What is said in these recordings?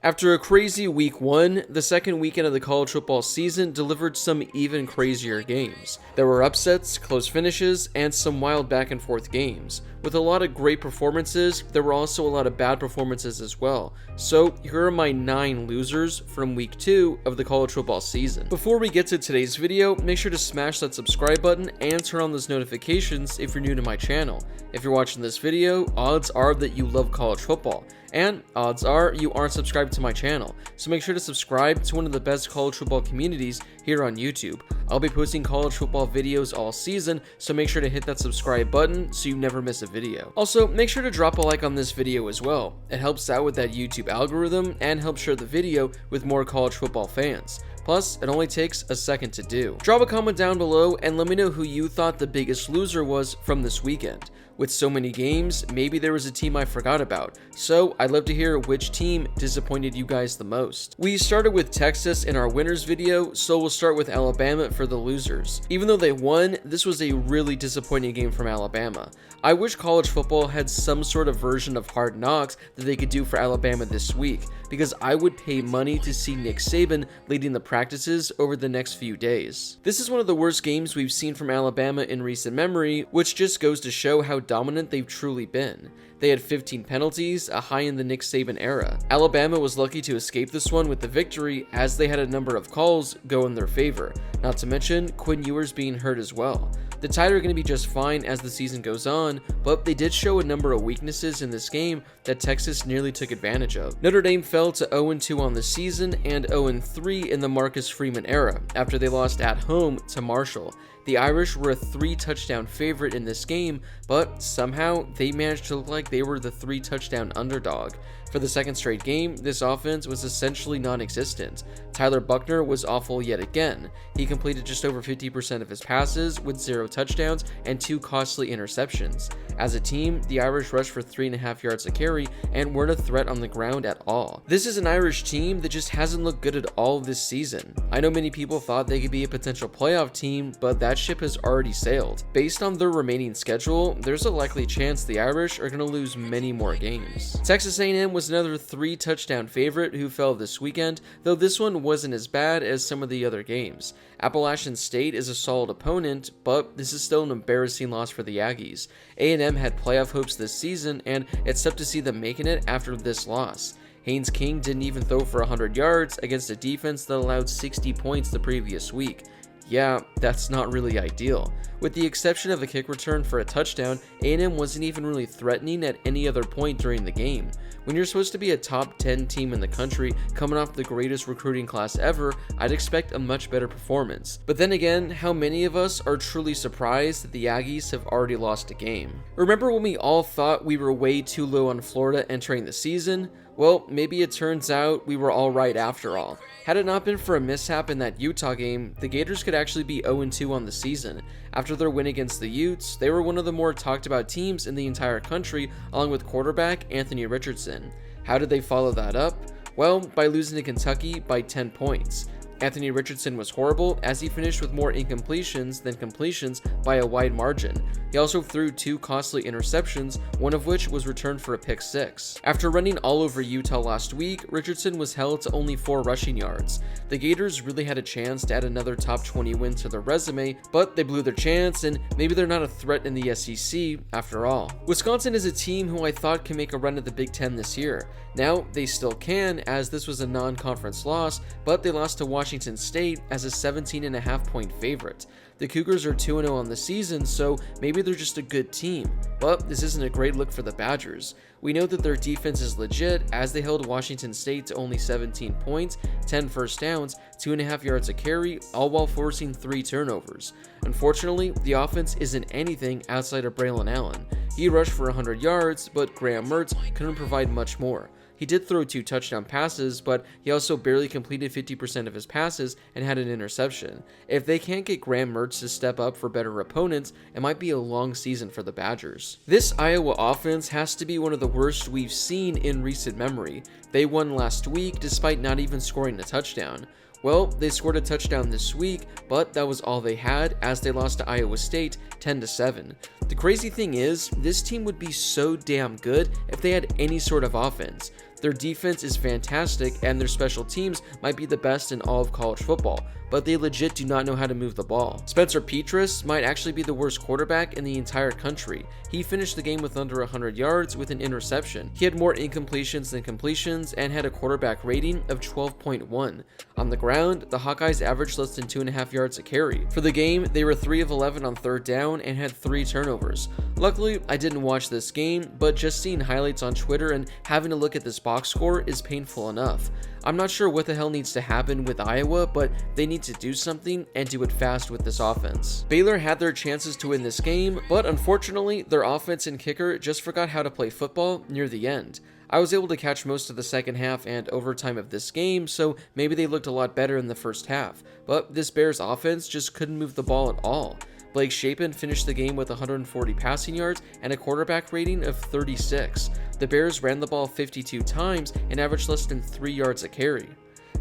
After a crazy week 1, the second weekend of the college football season delivered some even crazier games. There were upsets, close finishes, and some wild back and forth games. With a lot of great performances, there were also a lot of bad performances as well. So here are my 9 losers from week 2 of the college football season. Before we get to today's video, make sure to smash that subscribe button and turn on those notifications if you're new to my channel. If you're watching this video, odds are that you love college football. And odds are you aren't subscribed to my channel, so make sure to subscribe to one of the best college football communities here on YouTube. I'll be posting college football videos all season, so make sure to hit that subscribe button so you never miss a video. Also, make sure to drop a like on this video as well. It helps out with that YouTube algorithm and helps share the video with more college football fans. Plus, it only takes a second to do. Drop a comment down below and let me know who you thought the biggest loser was from this weekend. With so many games, maybe there was a team I forgot about, so I'd love to hear which team disappointed you guys the most. We started with Texas in our winners video, so we'll start with Alabama for the losers. Even though they won, this was a really disappointing game from Alabama. I wish college football had some sort of version of Hard Knocks that they could do for Alabama this week, because I would pay money to see Nick Saban leading the practices over the next few days. This is one of the worst games we've seen from Alabama in recent memory, which just goes to show how dominant they've truly been. They had 15 penalties, a high in the Nick Saban era. Alabama was lucky to escape this one with the victory, as they had a number of calls go in their favor, not to mention Quinn Ewers being hurt as well. The Tide are going to be just fine as the season goes on, but they did show a number of weaknesses in this game that Texas nearly took advantage of. Notre Dame fell to 0-2 on the season and 0-3 in the Marcus Freeman era after they lost at home to Marshall. The Irish were a 3-touchdown favorite in this game, but somehow they managed to look like they were the 3-touchdown underdog. For the second straight game, this offense was essentially non-existent. Tyler Buchner was awful yet again. He completed just over 50% of his passes with 0 touchdowns and 2 costly interceptions. As a team, the Irish rushed for 3.5 yards a carry and weren't a threat on the ground at all. This is an Irish team that just hasn't looked good at all this season. I know many people thought they could be a potential playoff team, but that ship has already sailed. Based on their remaining schedule, there's a likely chance the Irish are going to lose many more games. Texas A&M was another 3-touchdown favorite who fell this weekend, though this one wasn't as bad as some of the other games. Appalachian State is a solid opponent, but this is still an embarrassing loss for the Aggies. A&M had playoff hopes this season, and it's tough to see them making it after this loss. Haynes King didn't even throw for 100 yards against a defense that allowed 60 points the previous week. Yeah, that's not really ideal. With the exception of a kick return for a touchdown, A&M wasn't even really threatening at any other point during the game. When you're supposed to be a top 10 team in the country coming off the greatest recruiting class ever, I'd expect a much better performance. But then again, how many of us are truly surprised that the Aggies have already lost a game? Remember when we all thought we were way too low on Florida entering the season? Well, maybe it turns out we were all right after all. Had it not been for a mishap in that Utah game, the Gators could actually be 0-2 on the season. After their win against the Utes, they were one of the more talked about teams in the entire country, along with quarterback Anthony Richardson. How did they follow that up? Well, by losing to Kentucky by 10 points. Anthony Richardson was horrible as he finished with more incompletions than completions by a wide margin. He also threw 2 costly interceptions, one of which was returned for a pick 6. After running all over Utah last week, Richardson was held to only 4 rushing yards. The Gators really had a chance to add another top 20 win to their resume, but they blew their chance and maybe they're not a threat in the SEC after all. Wisconsin is a team who I thought can make a run at the Big Ten this year. Now, they still can, as this was a non-conference loss, but they lost to Washington State as a 17.5 point favorite. The Cougars are 2-0 on the season, so maybe they're just a good team, but this isn't a great look for the Badgers. We know that their defense is legit, as they held Washington State to only 17 points, 10 first downs, 2.5 yards a carry, all while forcing 3 turnovers. Unfortunately, the offense isn't anything outside of Braylon Allen. He rushed for 100 yards, but Graham Mertz couldn't provide much more. He did throw 2 touchdown passes, but he also barely completed 50% of his passes and had an interception. If they can't get Graham Mertz to step up for better opponents, it might be a long season for the Badgers. This Iowa offense has to be one of the worst we've seen in recent memory. They won last week despite not even scoring a touchdown. Well, they scored a touchdown this week, but that was all they had as they lost to Iowa State 10-7. The crazy thing is, this team would be so damn good if they had any sort of offense. Their defense is fantastic, and their special teams might be the best in all of college football, but they legit do not know how to move the ball. Spencer Petras might actually be the worst quarterback in the entire country. He finished the game with under 100 yards with an interception. He had more incompletions than completions and had a quarterback rating of 12.1. On the ground, the Hawkeyes averaged less than 2.5 yards a carry. For the game, they were 3 of 11 on third down and had 3 turnovers. Luckily, I didn't watch this game, but just seeing highlights on Twitter and having to look at this box score is painful enough. I'm not sure what the hell needs to happen with Iowa, but they need to do something and do it fast with this offense. Baylor had their chances to win this game, but unfortunately, their offense and kicker just forgot how to play football near the end. I was able to catch most of the second half and overtime of this game, so maybe they looked a lot better in the first half, but this Bears offense just couldn't move the ball at all. Blake Shapen finished the game with 140 passing yards and a quarterback rating of 36. The Bears ran the ball 52 times and averaged less than 3 yards a carry.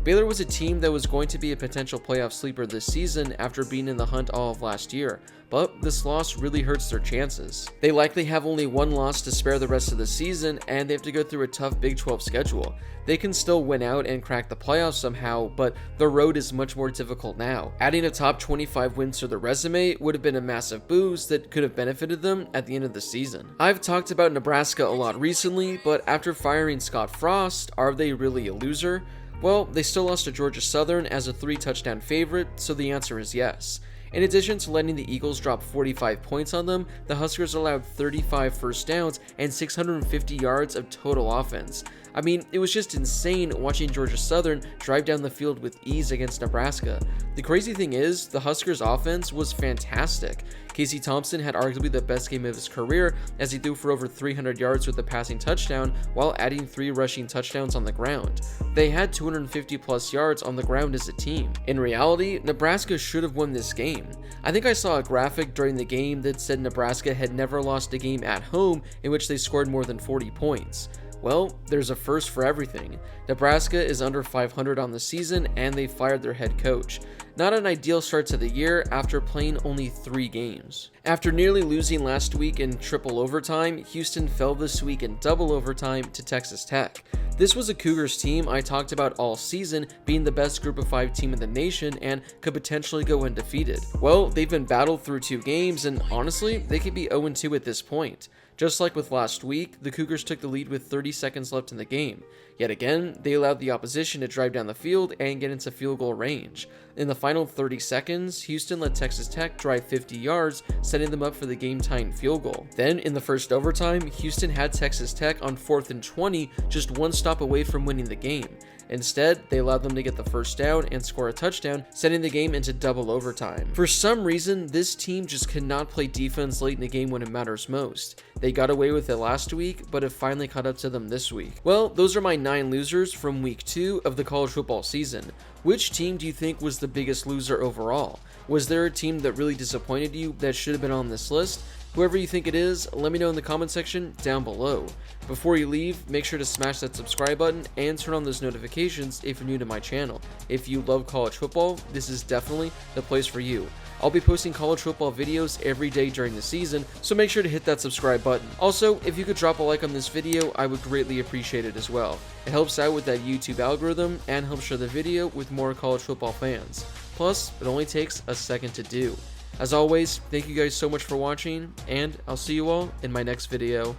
Baylor was a team that was going to be a potential playoff sleeper this season after being in the hunt all of last year, but this loss really hurts their chances. They likely have only one loss to spare the rest of the season, and they have to go through a tough Big 12 schedule. They can still win out and crack the playoffs somehow, but the road is much more difficult now. Adding a top 25 wins to their resume would have been a massive boost that could have benefited them at the end of the season. I've talked about Nebraska a lot recently, but after firing Scott Frost, are they really a loser? Well, they still lost to Georgia Southern as a 3-touchdown favorite, so the answer is yes. In addition to letting the Eagles drop 45 points on them, the Huskers allowed 35 first downs and 650 yards of total offense. I mean, it was just insane watching Georgia Southern drive down the field with ease against Nebraska. The crazy thing is, the Huskers' offense was fantastic. Casey Thompson had arguably the best game of his career as he threw for over 300 yards with a passing touchdown while adding 3 rushing touchdowns on the ground. They had 250 plus yards on the ground as a team. In reality, Nebraska should have won this game. I think I saw a graphic during the game that said Nebraska had never lost a game at home in which they scored more than 40 points. Well, there's a first for everything. Nebraska is under 500 on the season and they fired their head coach. Not an ideal start to the year after playing only 3 games. After nearly losing last week in triple overtime, Houston fell this week in double overtime to Texas Tech. This was a Cougars team I talked about all season being the best group of 5 team in the nation and could potentially go undefeated. Well, they've been battled through 2 games and honestly, they could be 0-2 at this point. Just like with last week, the Cougars took the lead with 30 seconds left in the game. Yet again, they allowed the opposition to drive down the field and get into field goal range. In the final 30 seconds, Houston let Texas Tech drive 50 yards, setting them up for the game-tying field goal. Then, in the first overtime, Houston had Texas Tech on 4th and 20, just 1 stop away from winning the game. Instead, they allowed them to get the first down and score a touchdown, sending the game into double overtime. For some reason, this team just cannot play defense late in the game when it matters most. They got away with it last week, but have finally caught up to them this week. Well, those are my 9 losers from week 2 of the college football season. Which team do you think was the biggest loser overall? Was there a team that really disappointed you that should have been on this list? Whoever you think it is, let me know in the comment section down below. Before you leave, make sure to smash that subscribe button and turn on those notifications if you're new to my channel. If you love college football, this is definitely the place for you. I'll be posting college football videos every day during the season, so make sure to hit that subscribe button. Also, if you could drop a like on this video, I would greatly appreciate it as well. It helps out with that YouTube algorithm and helps share the video with more college football fans. Plus, it only takes a second to do. As always, thank you guys so much for watching, and I'll see you all in my next video.